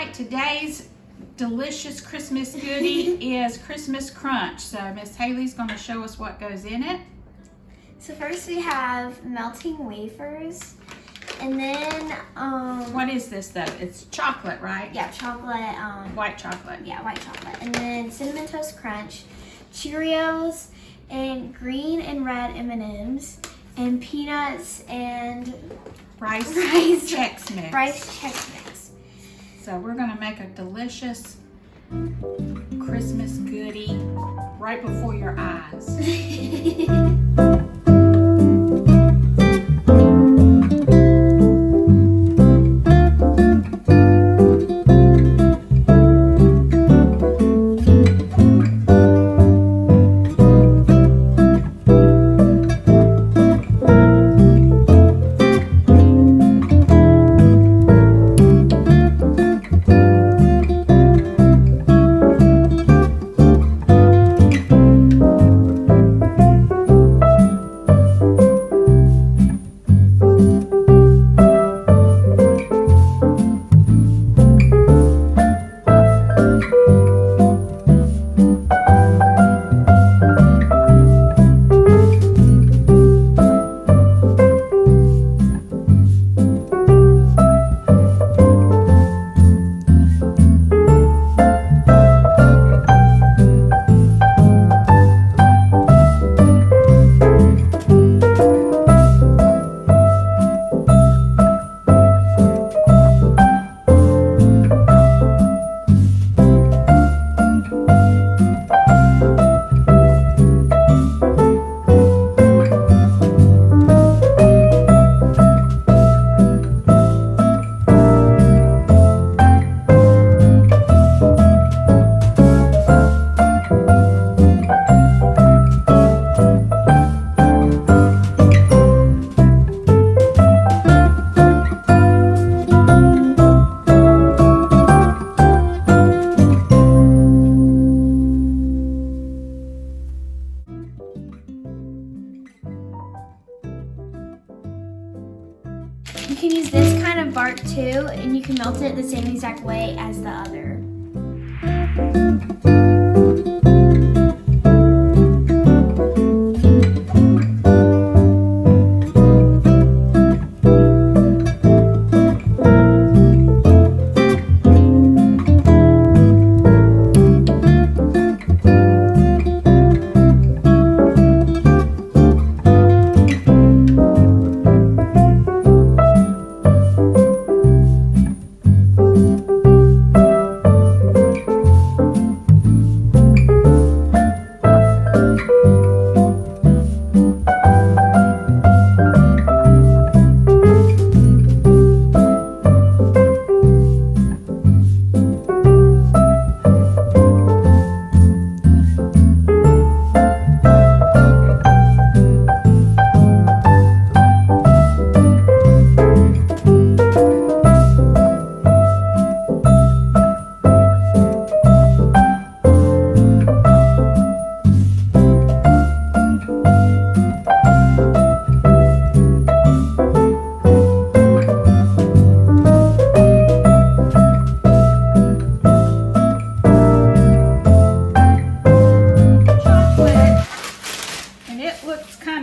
right, today's delicious Christmas goodie is Christmas Crunch. So Miss Hailey's going to show us what goes in it. So first we have melting wafers, and then What is this though? It's chocolate, right? yeah, chocolate. White chocolate. Yeah, white chocolate, and then cinnamon toast crunch, Cheerios, and green and red M&Ms, and peanuts and Rice Chex Mix. rice Chex Mix. So we're going to make a delicious Christmas goodie right before your eyes. You can use this kind of bark too, and you can melt it the same exact way as the other.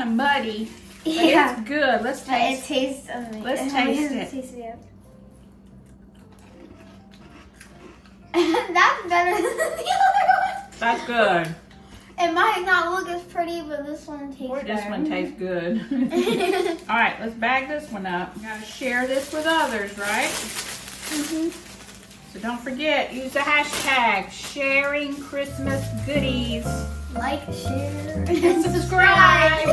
Muddy, but yeah, it's good. Let's taste. It tastes amazing. Let's taste it. Taste it. That's better than the other one. That's good. It might not look as pretty, but this one tastes better. This one tastes good. All right, let's bag this one up. You gotta share this with others, right? So don't forget, use the hashtag sharing Christmas goodies. Like, share, and subscribe.